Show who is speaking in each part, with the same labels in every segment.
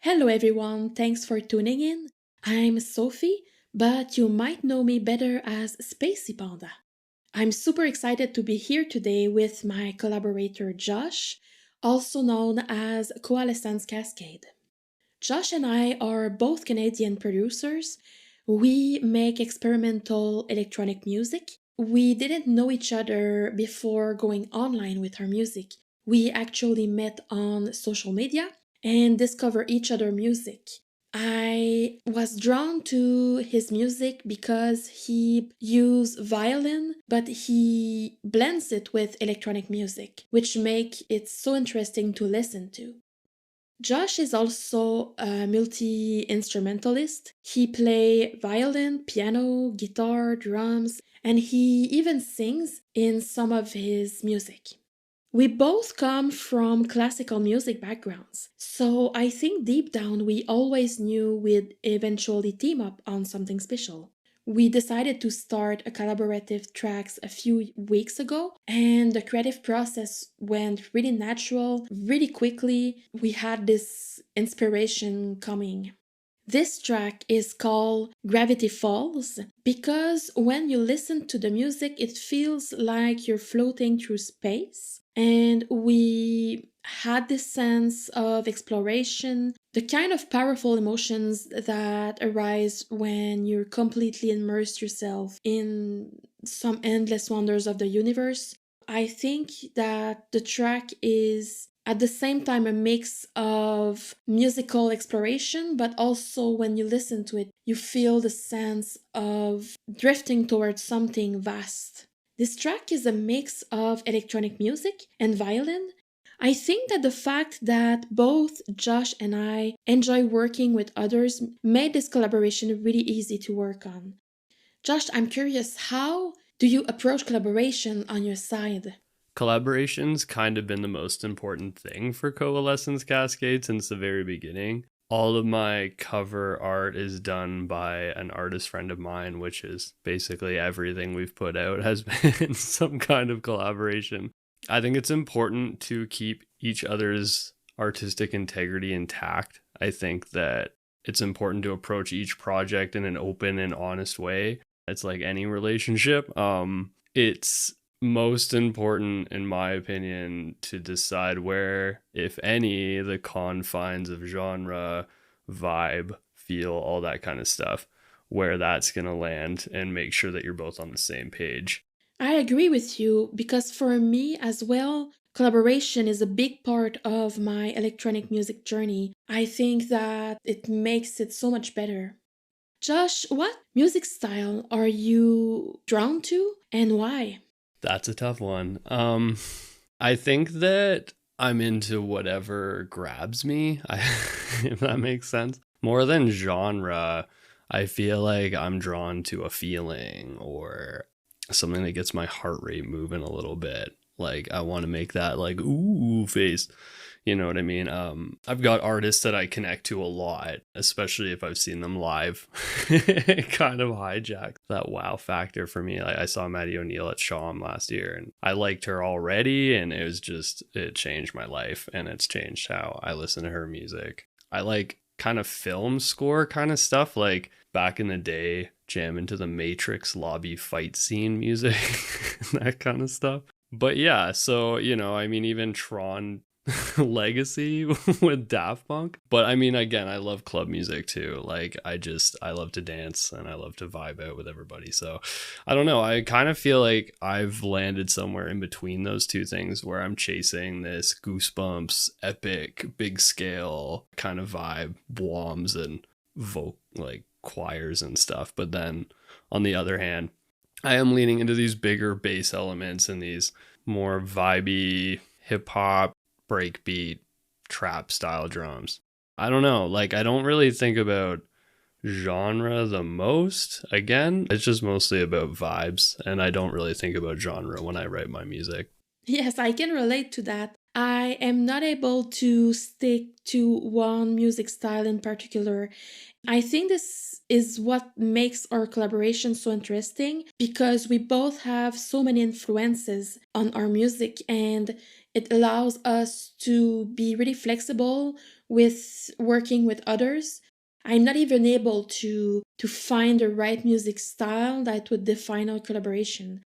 Speaker 1: Hello everyone, thanks for tuning in. I'm Sophie, but you might know me better as Spacey Panda. I'm super excited to be here today with my collaborator Josh, also known as Coalescence Cascade. Josh and I are both Canadian producers. We make experimental electronic music. We didn't know each other before going online with our music. We actually met on social media and discovered each other music. I was drawn to his music because he uses violin, but he blends it with electronic music, which make it so interesting to listen to. Josh is also a multi-instrumentalist. He play violin, piano, guitar, drums, and he even sings in some of his music. We both come from classical music backgrounds, so I think deep down we always knew we'd eventually team up on something special. We decided to start a collaborative tracks a few weeks ago, and the creative process went really natural, really quickly. We had this inspiration coming. This track is called Gravity Falls because when you listen to the music, it feels like you're floating through space. And we had this sense of exploration, the kind of powerful emotions that arise when you're completely immersed yourself in some endless wonders of the universe. I think that the track is at the same time a mix of musical exploration, but also when you listen to it, you feel the sense of drifting towards something vast. This track is a mix of electronic music and violin. I think that the fact that both Josh and I enjoy working with others made this collaboration really easy to work on. Josh, I'm curious, how do you approach collaboration on your side?
Speaker 2: Collaboration's kind of been the most important thing for Coalescence Cascade since the very beginning. All of my cover art is done by an artist friend of mine, which is basically everything we've put out has been some kind of collaboration. I think it's important to keep each other's artistic integrity intact. I think that it's important to approach each project in an open and honest way. It's like any relationship. It's most important, in my opinion, to decide where, if any, the confines of genre, vibe, feel, all that kind of stuff, where that's going to land and make sure that you're both on the same page.
Speaker 1: I agree with you because for me as well, collaboration is a big part of my electronic music journey. I think that it makes it so much better. Josh, what music style are you drawn to and why?
Speaker 2: That's a tough one. I think that I'm into whatever grabs me, if that makes sense. More than genre, I feel like I'm drawn to a feeling or something that gets my heart rate moving a little bit. Like I want to make that like ooh face. You know what I mean? I've got artists that I connect to a lot, especially if I've seen them live. It kind of hijacks that wow factor for me. Like I saw Maddie O'Neill at Shawm last year and I liked her already, and it changed my life and it's changed how I listen to her music. I like kind of film score kind of stuff, like back in the day, jam into the Matrix lobby fight scene music, that kind of stuff. But yeah, so, I mean, even Tron Legacy with Daft Punk. But I mean, again, I love club music too. Like, I love to dance and I love to vibe out with everybody. So I don't know. I kind of feel like I've landed somewhere in between those two things where I'm chasing this goosebumps, epic, big scale kind of vibe, bombs and like choirs and stuff. But then on the other hand, I am leaning into these bigger bass elements and these more vibey hip hop, breakbeat, trap style drums. I don't know. Like, I don't really think about genre the most. Again, it's just mostly about vibes, and I don't really think about genre when I write my music.
Speaker 1: Yes, I can relate to that. I am not able to stick to one music style in particular. I think this is what makes our collaboration so interesting because we both have so many influences on our music and it allows us to be really flexible with working with others. I'm not even able to find the right music style that would define our collaboration.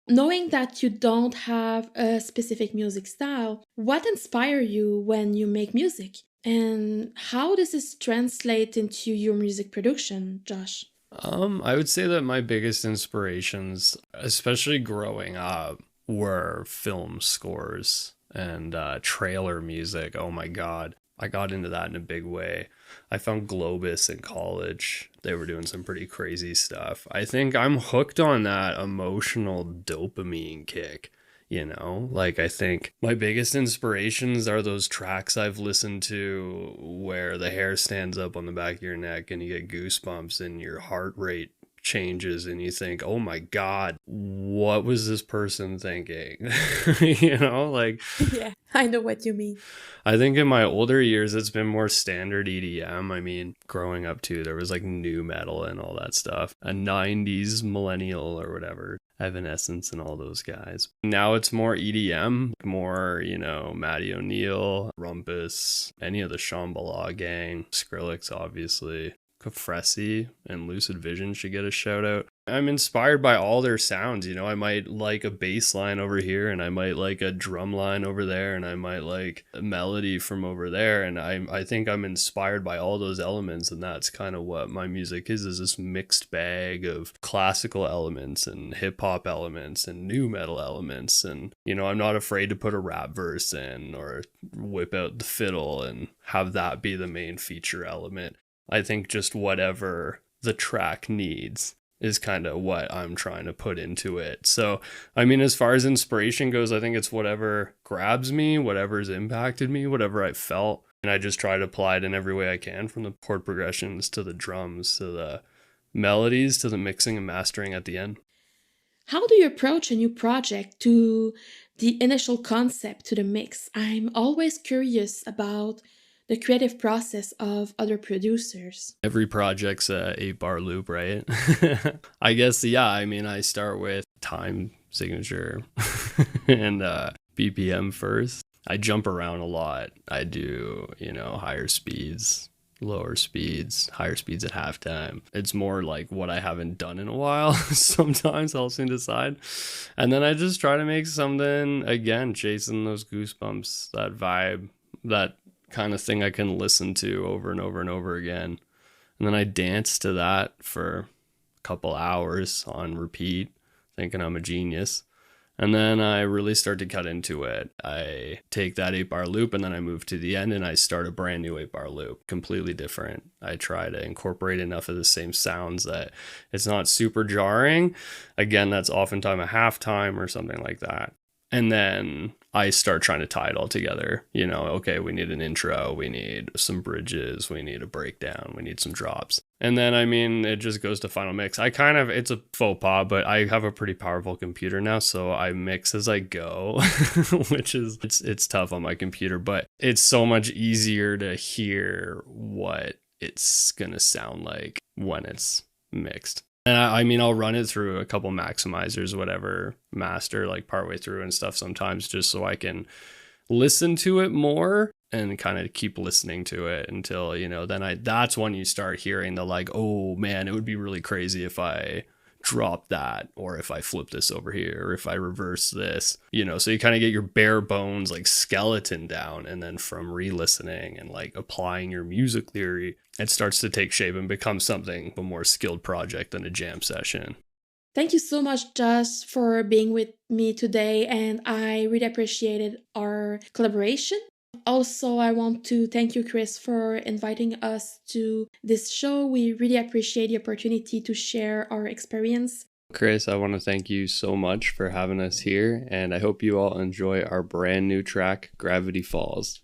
Speaker 1: Knowing that you don't have a specific music style, what inspires you when you make music? And how does this translate into your music production, Josh?
Speaker 2: I would say that my biggest inspirations, especially growing up, were film scores and trailer music. Oh my God. I got into that in a big way. I found Globus in college. They were doing some pretty crazy stuff. I think I'm hooked on that emotional dopamine kick. Like I think my biggest inspirations are those tracks I've listened to where the hair stands up on the back of your neck and you get goosebumps and your heart rate changes and you think, oh my God, what was this person thinking? Like
Speaker 1: Yeah, I know what you mean.
Speaker 2: I think in my older years, it's been more standard EDM. I mean, growing up too, there was like new metal and all that stuff. A 90s millennial or whatever, Evanescence and all those guys. Now it's more EDM, more, Matty O'Neill, Rumpus, any of the Shambhala gang, Skrillex, obviously. Kafresi and Lucid Vision should get a shout out. I'm inspired by all their sounds. I might like a bass line over here and I might like a drum line over there and I might like a melody from over there. And I think I'm inspired by all those elements. And that's kind of what my music is this mixed bag of classical elements and hip hop elements and new metal elements. And, I'm not afraid to put a rap verse in or whip out the fiddle and have that be the main feature element. I think just whatever the track needs is kind of what I'm trying to put into it. So, I mean, as far as inspiration goes, I think it's whatever grabs me, whatever's impacted me, whatever I felt. And I just try to apply it in every way I can, from the chord progressions to the drums to the melodies to the mixing and mastering at the end.
Speaker 1: How do you approach a new project, to the initial concept to the mix? I'm always curious about the creative process of other producers.
Speaker 2: Every project's a 8-bar loop, right? I guess, yeah. I mean, I start with time signature and BPM first. I jump around a lot. I do, higher speeds, lower speeds, higher speeds at halftime. It's more like what I haven't done in a while sometimes helps me decide. And then I just try to make something, again, chasing those goosebumps, that vibe, that kind of thing I can listen to over and over and over again. And then I dance to that for a couple hours on repeat, thinking I'm a genius. And then I really start to cut into it. I take that 8-bar loop and then I move to the end and I start a brand new 8-bar loop, completely different. I try to incorporate enough of the same sounds that it's not super jarring. Again, that's oftentimes a halftime or something like that. And then I start trying to tie it all together. Okay, we need an intro, we need some bridges, we need a breakdown, we need some drops. And then, I mean, it just goes to final mix. It's a faux pas, but I have a pretty powerful computer now, so I mix as I go, which is, it's tough on my computer, but it's so much easier to hear what it's gonna sound like when it's mixed. And I mean, I'll run it through a couple maximizers, whatever, master, like partway through and stuff sometimes, just so I can listen to it more and kind of keep listening to it until, then that's when you start hearing the like, oh man, it would be really crazy if I drop that, or if I flip this over here, or if I reverse this, so you kind of get your bare bones like skeleton down, and then from re-listening and like applying your music theory, it starts to take shape and become something a more skilled project than a jam session.
Speaker 1: Thank you so much, Josh, for being with me today, and I really appreciated our collaboration. Also, I want to thank you, Chris, for inviting us to this show. We really appreciate the opportunity to share our experience.
Speaker 2: Chris, I want to thank you so much for having us here, and I hope you all enjoy our brand new track, Gravity Falls.